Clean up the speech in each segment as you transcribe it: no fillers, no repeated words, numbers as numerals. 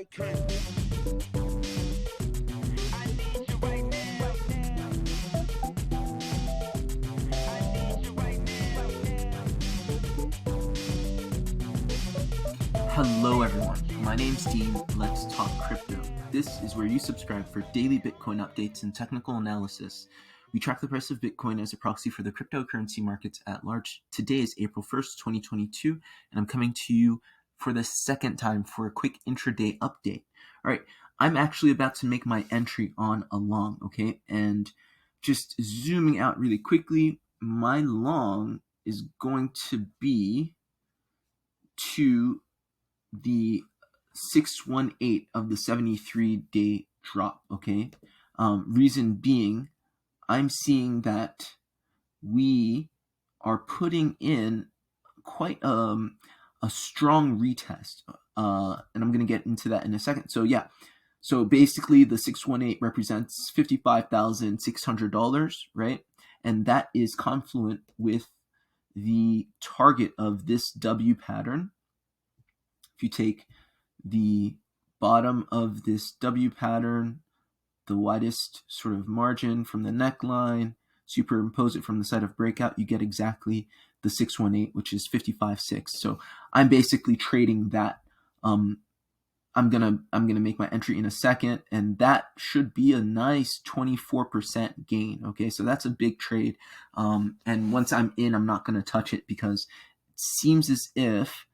I can. I need you right now. I need you right now. Hello everyone, my name's Dean. Let's talk crypto. This is where you subscribe for daily Bitcoin updates and technical analysis. We track the price of Bitcoin as a proxy for the cryptocurrency markets at large. Today is April 1st, 2022, and I'm coming to you for the second time for a quick intraday update. All right, I'm actually about to make my entry on a long, okay? And just zooming out really quickly, my long is going to be to the 618 of the 73-day drop, okay? Reason being, I'm seeing that we are putting in quite a strong retest, and I'm going to get into that in a second. So yeah, so basically the 618 represents $55,600, right? And that is confluent with the target of this W pattern. If you take the bottom of this W pattern, the widest sort of margin from the neckline, superimpose it from the side of breakout, you get exactly the 618, which is 55.6. So I'm basically trading that. I'm gonna make my entry in a second, and that should be a nice 24% gain. Okay, so that's a big trade. And once I'm in, I'm not gonna touch it because it seems as if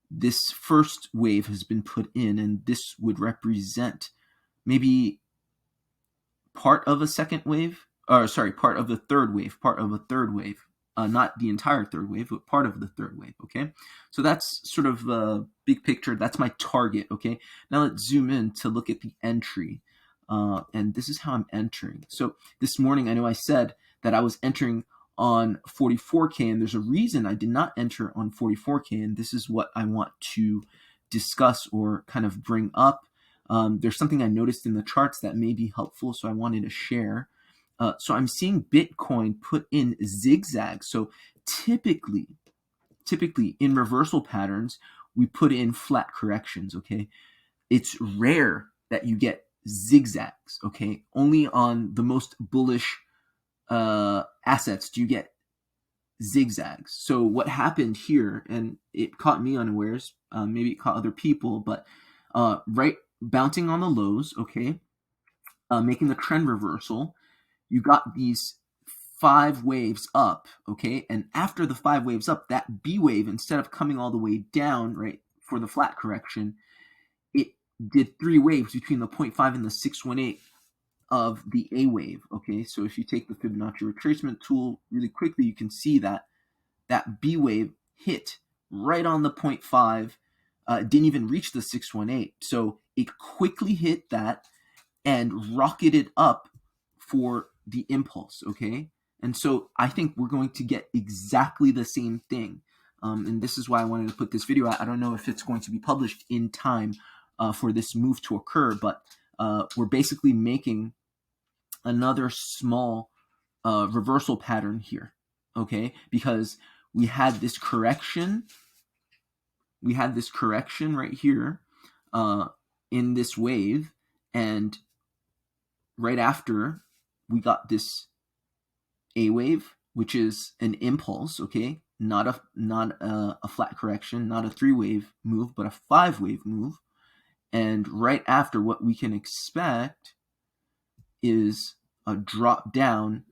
this first wave has been put in, and this would represent maybe part of a second wave, or sorry, part of a third wave, not the entire third wave, but part of the third wave, okay? So that's sort of a big picture. That's my target, okay? Now let's zoom in to look at the entry, and this is how I'm entering. So this morning, I know I said that I was entering on 44K, and there's a reason I did not enter on 44K, and this is what I want to discuss or kind of bring up. There's something I noticed in the charts that may be helpful, so I wanted to share. So I'm seeing Bitcoin put in zigzags. So typically in reversal patterns, we put in flat corrections, okay? It's rare that you get zigzags, okay? Only on the most bullish assets do you get zigzags. So what happened here, and it caught me unawares, maybe it caught other people, but right bouncing on the lows, okay, making the trend reversal, you got these 5 waves up, okay, and after the 5 waves up, that B wave, instead of coming all the way down, right, for the flat correction, it did 3 waves between the 0.5 and the 618 of the A wave, okay? So if you take the Fibonacci retracement tool really quickly, you can see that that B wave hit right on the 0.5, didn't even reach the 618. So it quickly hit that and rocketed up for the impulse, okay? And so I think we're going to get exactly the same thing. And this is why I wanted to put this video out. I don't know if it's going to be published in time for this move to occur, but we're basically making another small reversal pattern here, okay? Because we had this correction. We had this correction right here in this wave, and right after we got this A wave, which is an impulse, okay? Not a flat correction, not a 3-wave move, but a 5-wave move. And right after, what we can expect is a drop down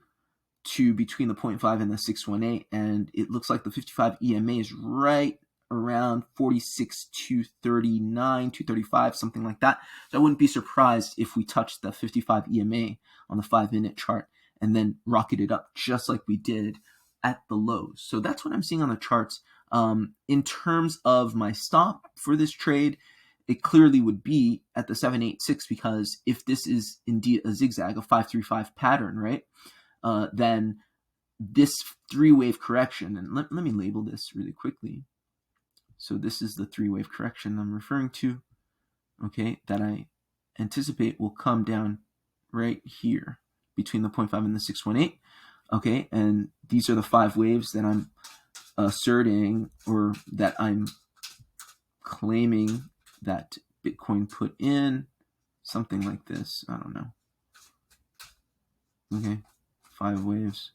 to between the 0.5 and the 618, and it looks like the 55 EMA is right around 46 to 39, 235, something like that. So I wouldn't be surprised if we touched the 55 EMA on the 5-minute chart and then rocketed up just like we did at the lows. So that's what I'm seeing on the charts. In terms of my stop for this trade, it clearly would be at the 786, because if this is indeed a zigzag, a 535 pattern, right, then this 3-wave correction, and let me label this really quickly. So this is the 3-wave correction I'm referring to, okay, that I anticipate will come down right here between the 0.5 and the 618, okay, and these are the 5 waves that I'm asserting, or that I'm claiming that Bitcoin put in, something like this. I don't know. Okay, 5 waves.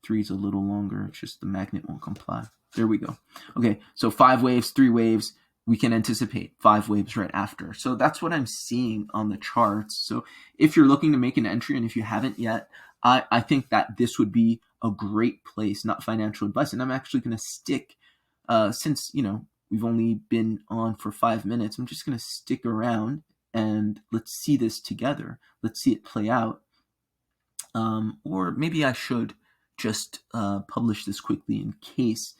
3 is a little longer. It's just the magnet won't comply. There we go. Okay, so 5 waves, 3 waves. We can anticipate 5 waves right after. So that's what I'm seeing on the charts. So if you're looking to make an entry, and if you haven't yet, I think that this would be a great place, not financial advice. And I'm actually going to stick, since, we've only been on for 5 minutes, I'm just going to stick around and let's see this together. Let's see it play out. Or maybe I should just publish this quickly in case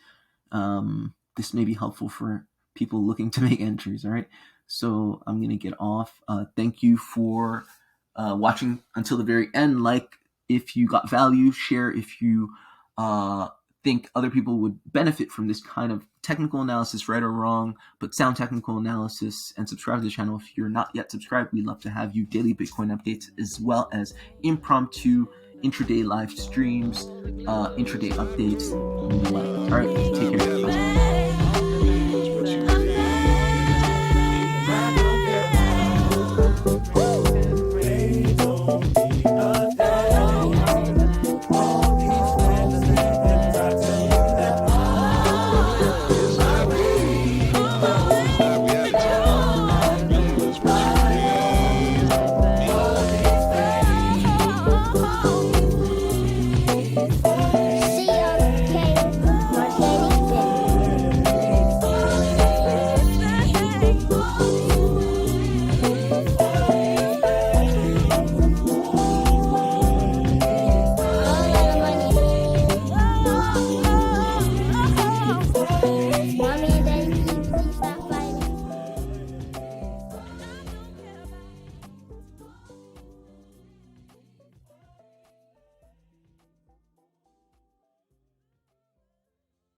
this may be helpful for people looking to make entries. All right, so I'm gonna get off. Thank you for watching until the very end. Like if you got value, share if you think other people would benefit from this kind of technical analysis, right or wrong, but sound technical analysis, and subscribe to the channel if you're not yet subscribed. We'd love to have you. Daily Bitcoin updates as well as impromptu intraday live streams, intraday updates, and the like. All right, take care. Bye.